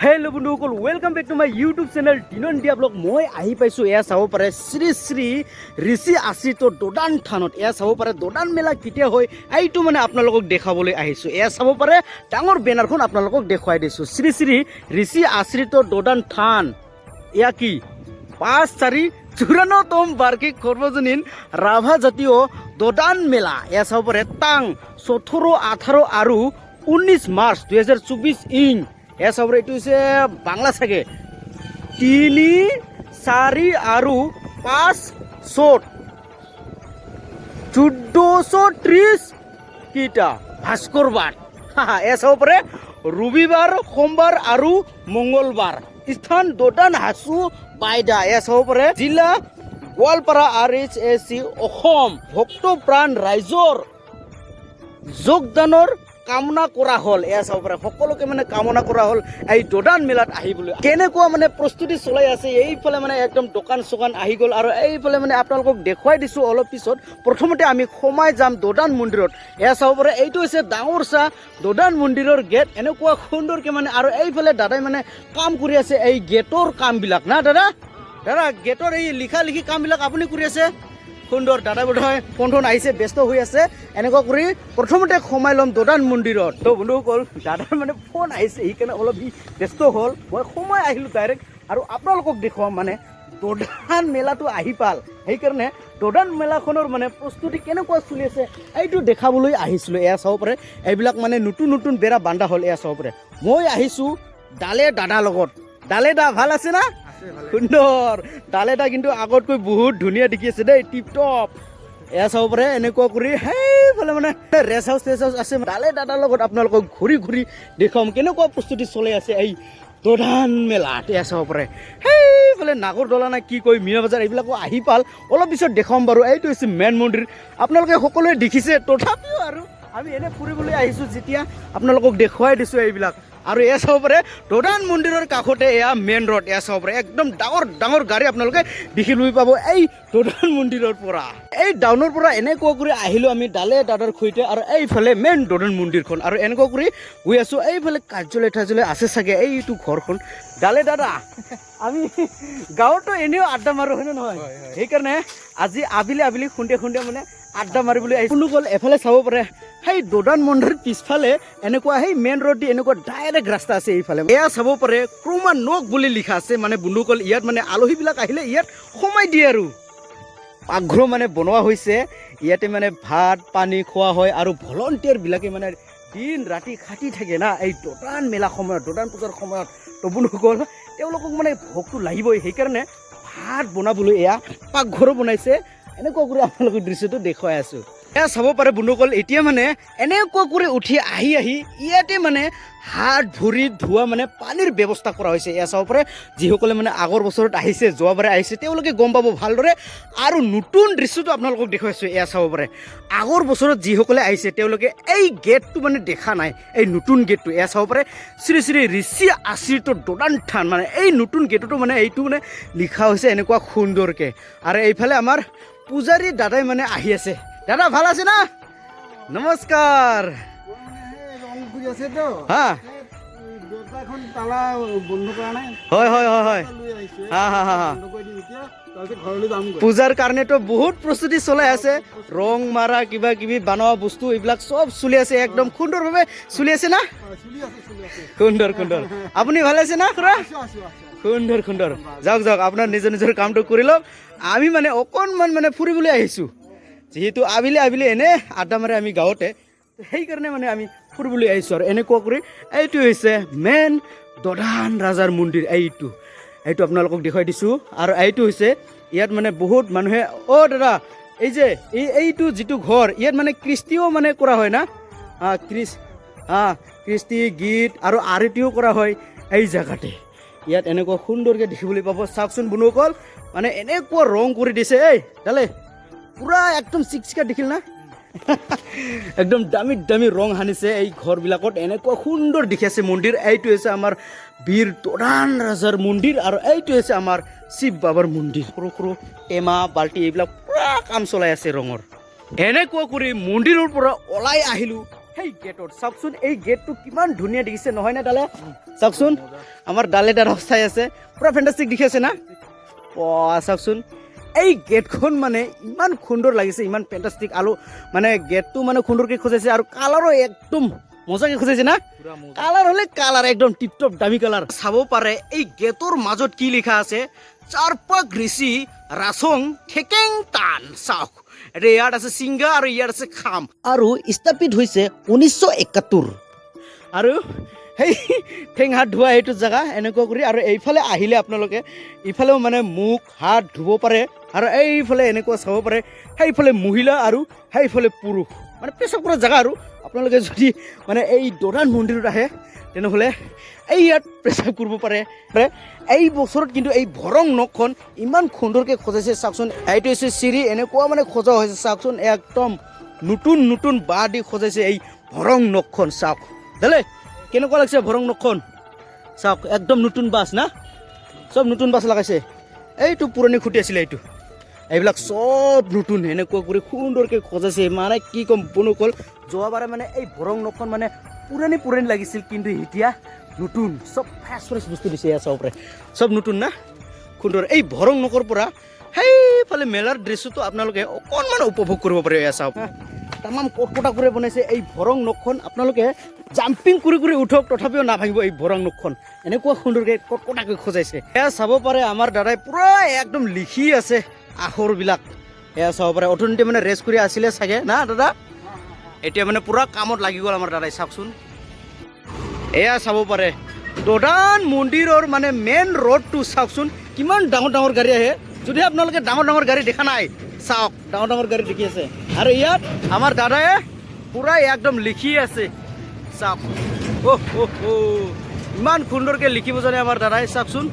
Hello' বন্ধুসকল, welcome back to my YouTube channel দিন India blog. মই আহি পাইছোঁ, এয়া চাব পাৰে শ্ৰী শ্ৰী ঋষি আশ্ৰিত দোদান থানত। এয়া চাব পাৰে দোদান মেলা কেতিয়া হয়, এইটো মানে আপোনালোকক দেখাবলৈ আহিছোঁ। এয়া চাব পাৰে ডাঙৰ বেনাৰখন আপোনালোকক দেখুৱাই দিছোঁ। শ্ৰী শ্ৰী ঋষি আশ্ৰিত দোদান থান, এয়া কি ৫-৪-৫৪তম বাৰ্ষিক সৰ্বজনীন ৰাভা জাতীয় দোদান মেলা। এয়া চাব পাৰে টাং ১৪, ১৮ আৰু ১৯ মাৰ্চ ২০২৪ ইং। এয়া চাব এইটো হৈছে বাংলা চাগে ৩, ৪ আৰু ৫ চ'ত ১৪৩০ কেইটা ভাস্কৰবাৰ। এয়া চাব পাৰে ৰবিবাৰ, সোমবাৰ আৰু মংগলবাৰ। স্থান দোদান হাছু বাইদা। এয়া চাব পাৰে জিলা গোৱালপাৰা, RHAC অসম। ভক্ত প্ৰাণ ৰাইজৰ যোগদানৰ কামনা কৰা হ'ল। এয়া চাব পাৰে সকলোকে মানে কামনা কৰা হ'ল এই দোদান মেলাত আহিবলৈ। কেনেকুৱা মানে প্ৰস্তুতি চলাই আছে, এইফালে মানে একদম দোকান চোকান আহি গ'ল আৰু এইফালে মানে আপোনালোকক দেখুৱাই দিছোঁ অলপ পিছত। প্ৰথমতে আমি সোমাই যাম দোদান মন্দিৰত। এয়া চাব পাৰে এইটো হৈছে ডাঙৰ চাহ দোদান মন্দিৰৰ গেট। এনেকুৱা সুন্দৰকৈ মানে আৰু এইফালে দাদাই মানে কাম কৰি আছে এই গেটৰ কামবিলাক না দাদা গেটৰ এই লিখা লিখি কামবিলাক আপুনি কৰি আছে। সুন্দৰ দাদা বোধহয় ফোন আহিছে, ব্যস্ত হৈ আছে। এনেকুৱা কৰি প্ৰথমতে সোমাই ল'ম দোদান মন্দিৰত। তো বন্ধুসকল দাদাৰ মানে ফোন আহিছে, সেইকাৰণে অলপ ব্যস্ত হ'ল। মই সোমাই আহিলোঁ ডাইৰেক্ট আৰু আপোনালোকক দেখুৱাম মানে দোদান মেলাটো আহি পাল। সেইকাৰণে দোদান মেলাখনৰ মানে প্ৰস্তুতি কেনেকুৱা চলি আছে এইটো দেখাবলৈ আহিছিলোঁ। এয়া চাব পাৰে এইবিলাক মানে নতুন নতুন বেৰা বান্ধা হ'ল। এয়া চাব পাৰে মই আহিছোঁ ডালে দাদাৰ লগত। ডালে দা ভাল আছে না? সুন্দৰ। ডালে দা কিন্তু আগতকৈ বহুত ধুনীয়া দেখি আছে দেই, টিপ টপ। এয়া চাব পাৰে এনেকুৱা কৰি সেইফালে মানে ৰেষ্ট হাউচ আছে। ডালে দাদাৰ লগত আপোনালোকক ঘূৰি ঘূৰি দেখুৱাম কেনেকুৱা প্ৰস্তুতি চলাই আছে এই দোদান মেলাত। এয়া চাব পাৰে সেইফালে নাগৰদলা নে কি কয়, মীনা বজাৰ, এইবিলাকো আহি পাল। অলপ পিছত দেখাম বাৰু। এইটো হৈছে মেইন মন্দিৰ, আপোনালোকে সকলোৱে দেখিছে। তথাপিও আৰু আমি এনে ফুৰিবলৈ আহিছোঁ যেতিয়া আপোনালোকক দেখুৱাই দিছোঁ এইবিলাক। আৰু এয়া চাব পাৰে দোদান মন্দিৰৰ কাষতে এয়া মেইন ৰোড। এয়া চাব পাৰে একদম ডাঙৰ ডাঙৰ গাড়ী আপোনালোকে দেখিবলৈ পাব এই দোদান মন্দিৰৰ পৰা। এই ডাউনৰ পৰা এনেকুৱা কৰি আহিলোঁ আমি ডালে দাদাৰ সৈতে আৰু এইফালে মেইন দোদান মন্দিৰখন। আৰু এনেকুৱা কৰি গৈ আছোঁ। এইফালে কাৰ্যালয় আছে চাগে, এইটো ঘৰখন। ডালে দাদা আমি গাঁৱতো এনেও আড্ডা মাৰোঁ, হয়নে নহয়? সেইকাৰণে আজি আবেলি সন্ধিয়া মানে আড্ডা মাৰিবলৈ আহিছোঁ। কোনো গ'ল এফালে চাব পাৰে সেই দোদান মন্দিৰৰ পিছফালে এনেকুৱা সেই মেইন ৰোড দি এনেকুৱা ডাইৰেক্ট ৰাস্তা আছে এইফালে। এয়া চাব পাৰে ক্ৰমানক বুলি লিখা আছে। মানে বন্ধুসকল ইয়াত মানে আলহীবিলাক আহিলে ইয়াত সোমাই দিয়ে আৰু পাকঘৰ মানে বনোৱা হৈছে। ইয়াতে মানে ভাত পানী খোৱা হয় আৰু ভলণ্টিয়াৰবিলাকে মানে দিন ৰাতি খাটি থাকে না এই দোদান মেলা সময়ত, দোদান পূজাৰ সময়ত। তো বন্ধুসকল তেওঁলোকক মানে ভোকটো লাগিবই, সেইকাৰণে ভাত বনাবলৈ এয়া পাকঘৰো বনাইছে। এনেকুৱা কৰি আপোনালোকৰ দৃশ্যটো দেখুৱাই আছোঁ। এয়া চাব পাৰে বন্ধুসকল এতিয়া মানে এনেকুৱা কৰি উঠি আহি ইয়াতে মানে হাত ভৰি ধোৱা মানে পানীৰ ব্যৱস্থা কৰা হৈছে। এয়া চাব পাৰে যিসকলে মানে আগৰ বছৰত আহিছে, যোৱাবাৰে আহিছে, তেওঁলোকে গম পাব ভালদৰে। আৰু নতুন দৃশ্যটো আপোনালোকক দেখুৱাইছোঁ। এয়া চাব পাৰে আগৰ বছৰত যিসকলে আহিছে তেওঁলোকে এই গেটটো মানে দেখা নাই, এই নতুন গেটটো। এয়া চাব পাৰে শ্ৰী শ্ৰী ঋষি আশ্ৰিত দোদান থান, মানে এই নতুন গেটতো মানে এইটো মানে লিখা হৈছে এনেকুৱা সুন্দৰকৈ। আৰু এইফালে আমাৰ পূজাৰী দাদাই মানে আহি আছে। দাদা ভাল আছে না? নমস্কাৰ। হা হয় পূজাৰ কাৰণেতো বহুত প্ৰস্তুতি চলাই আছে। ৰং মাৰা কিবা কিবি বনোৱা বস্তু এইবিলাক চব চলি আছে, একদম সুন্দৰভাৱে চলি আছে না? সুন্দৰ। আপুনি ভালে আছে না খুৰা? সুন্দৰ। যাওক আপোনাৰ নিজৰ কামটো কৰি লওক। আমি মানে অকণমান মানে ফুৰিবলৈ আহিছোঁ, যিহেতু আবেলি এনে আড্ডা মাৰে আমি গাঁৱতে, সেইকাৰণে মানে আমি ফুৰিবলৈ আহিছোঁ। আৰু এনেকুৱা কৰি এইটো হৈছে মেইন দোদান ৰাজাৰ মন্দিৰ। এইটো আপোনালোকক দেখুৱাই দিছোঁ। আৰু এইটো হৈছে ইয়াত মানে বহুত মানুহে দাদা এই যে এইটো যিটো ঘৰ, ইয়াত মানে কৃষ্টিও মানে কৰা হয় না? কৃষ্টি গীত আৰু আৰতিও কৰা হয় এই জেগাতে। ইয়াত এনেকুৱা সুন্দৰকৈ দেখিবলৈ পাব। চাওকচোন বন্ধুসকল মানে এনেকুৱা ৰং কৰি দিছে। ডালে পুৰা একদম চিকচিকা দেখিল না? একদম দামী ৰং সানিছে এই ঘৰবিলাকত। এনেকুৱা সুন্দৰ দেখি আছে মন্দিৰ। এইটো হৈছে আমাৰ বীৰ দোদান ৰাজাৰ মন্দিৰ আৰু এইটো হৈছে আমাৰ শিৱ বাবাৰ মন্দিৰ। সৰু টেমা বাল্টি এইবিলাক পুৰা কাম চলাই আছে ৰঙৰ। এনেকুৱা কৰি মন্দিৰৰ পৰা ওলাই আহিলোঁ সেই গেটত চাওকচোন এই গেটটো কিমান ধুনীয়া দেখিছে নহয় নে ডালে চাওকচোন আমাৰ ডালে দ্বাৰা চাই আছে পুৰা ফেণ্টাষ্টিক দেখি আছে না চাওকচোন এই গেটখন মানে ইমান সুন্দৰ লাগিছে ইমান ফেণ্টাষ্টিক আৰু মানে গেটটো মানে সুন্দৰকৈ সজাইছে আৰু কালাৰো একদম মজাকে সজাইছে না কালাৰ হ'লে কালাৰ একদম টিপটপ দামী কালাৰ চাব পাৰে এই গেটৰ মাজত কি লিখা আছে চাৰপাক ঋষি ৰাচং ঠেকেং টান চাওক এটা ইয়াত আছে সিংহা আৰু ইয়াত আছে খাম আৰু স্থাপিত হৈছে 1971 আৰু সেই ঠেং হাত ধোৱা এইটো জেগা এনেকুৱা কৰি আৰু এইফালে আহিলে আপোনালোকে ইফালেও মানে মুখ হাত ধুব পাৰে আৰু এইফালে এনেকুৱা চাব পাৰে সেইফালে মহিলা আৰু সেইফালে পুৰুষ মানে পেচাব কৰা জেগা আৰু আপোনালোকে যদি মানে এই দৰান মন্দিৰত আহে তেনেহ'লে এই ইয়াত পেচাব কৰিব পাৰে এই বছৰত কিন্তু এই ভৰং নখখন ইমান সুন্দৰকৈ সজাইছে চাওকচোন এইটো হৈছে চিৰি এনেকুৱা মানে সজা হৈছে চাওকচোন একদম নতুন নতুন বাঁহ দি সজাইছে এই ভৰং নখখন চাওক দেলে কেনেকুৱা লাগিছে ভৰং নখখন চাওক একদম নতুন বাছ না চব নতুন বাছ লগাইছে এইটো পুৰণি খুঁটি আছিলে এইটো এইবিলাক চব নতুন এনেকুৱা কৰি সুন্দৰকৈ সজাইছে মানে কি ক'ম বনুকল যোৱাবাৰে মানে এই ভৰং নখখন মানে পুৰণি লাগিছিল কিন্তু এতিয়া নতুন চব ফ্ৰেছ বস্তু দিছে এয়া চাব পাৰে চব নতুন না সুন্দৰ এই ভৰং নখৰ পৰা সেইফালে মেলাৰ দৃশ্যটো আপোনালোকে অকণমান উপভোগ কৰিব পাৰে এয়া চাওক তামাম কটকটা কৰি বনাইছে এই ভৰং নখখন আপোনালোকে জাম্পিং কৰি উঠক তথাপিও নাভাঙিব এই ভৰং নখখন এনেকুৱা সুন্দৰকৈ কটকটাকৈ সজাইছে এয়া চাব পাৰে আমাৰ দাদাই পূৰা একদম লিখি আছে আখৰবিলাক এয়া চাব পাৰে অৰ্থনীতি মানে ৰেষ্ট কৰি আছিলে চাগে না দাদা এতিয়া মানে পূৰা কামত লাগি গ'ল আমাৰ দাদাই চাওকচোন এয়া চাব পাৰে দদান মন্দিৰৰ মানে মেইন ৰোডটো চাওকচোন কিমান ডাঙৰ গাড়ী আহে যদি আপোনালোকে ডাঙৰ গাড়ী দেখা নাই চাওক ডাঙৰ গাড়ী দেখি আছে আৰু ইয়াত আমাৰ দাদাই পূৰা একদম লিখি আছে চাওক ইমান সুন্দৰকৈ লিখিব জানে আমাৰ দাদাই চাওকচোন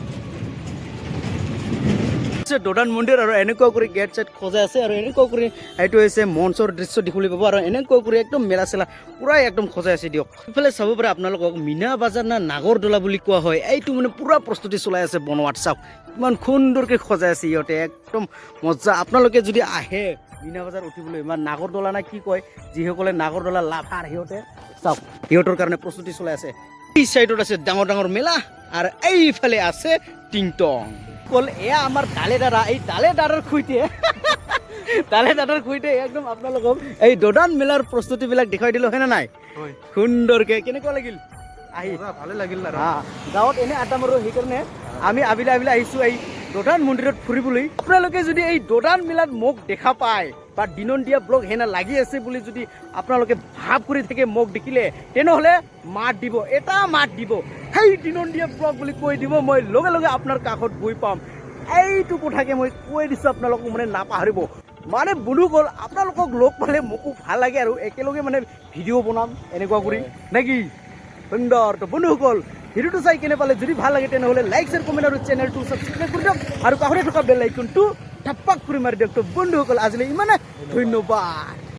দদান মন্দিৰ আৰু এনেকুৱা কৰি গেট চেট সজাই আছে আৰু এনেকুৱা কৰি এইটো হৈছে মঞ্চৰ দৃশ্য দেখিবলৈ পাব আৰু এনেকুৱা কৰি একদম মেলা চেলা পূৰা একদম সজাই আছে দিয়ক ইফালে চাব পাৰে আপোনালোকক মীনা বাজাৰ না নাগৰদলা বুলি কোৱা হয় এইটো মানে পূৰা প্ৰস্তুতি চলাই আছে বনোৱাত চাওক ইমান সুন্দৰকৈ সজাই আছে ইহঁতে একদম মজা আপোনালোকে যদি আহে মীনা বাজাৰ উঠিবলৈ ইমান নাগৰদলা না কি কয় যিসকলে নাগৰদলা লাভাৰ সিহঁতে চাওক সিহঁতৰ কাৰণে প্ৰস্তুতি চলাই আছে এই চাইডত আছে ডাঙৰ মেলা আৰু এইফালে আছে টিংটং এয়া আমাৰ ডালে দাদা এই ডালে দাদাৰ খুঁইতে একদম আপোনালোকক এই দদান মেলাৰ প্ৰস্তুতিবিলাক দেখুৱাই দিলোঁ হয়নে নাই সুন্দৰকৈ কেনেকুৱা লাগিল আহি ভালে লাগিল গাঁৱত এনে আড্ডা মাৰোঁ সেইকাৰণে আমি আবিলা আহিছোঁ এই দদান মন্দিৰত ফুৰিবলৈ আপোনালোকে যদি এই দদান মেলাত মোক দেখা পায় বা দিনন্দিয়া ব্লগ হেনা লাগি আছে বুলি যদি আপোনালোকে ভাৱ কৰি থাকে মোক দেখিলে তেনেহ'লে মাত দিব এটা মাত দিব সেই দিনন্দিয়া ব্লগ বুলি কৈ দিব মই লগে আপোনাৰ কাষত গৈ পাম এইটো কথাকে মই কৈ দিছোঁ আপোনালোকক মানে নাপাহৰিব মানে বলো গ'ল আপোনালোকক লগ পালে মোকো ভাল লাগে আৰু একেলগে মানে ভিডিঅ' বনাম এনেকুৱা কৰি নেকি সুন্দৰ তো বন্ধুসকল ভিডিঅ'টো চাই কেনে পালে যদি ভাল লাগে তেনেহ'লে লাইক শ্বেয়াৰ কমেণ্ট আৰু চেনেলটো ছাবস্ক্ৰাইব কৰি দিয়ক আৰু কাষতে থকা বেল আইকনটো ধাপ্পাক কৰি মাৰি দিয়ক তো বন্ধুসকল আজিলৈ ইমানে ধন্যবাদ।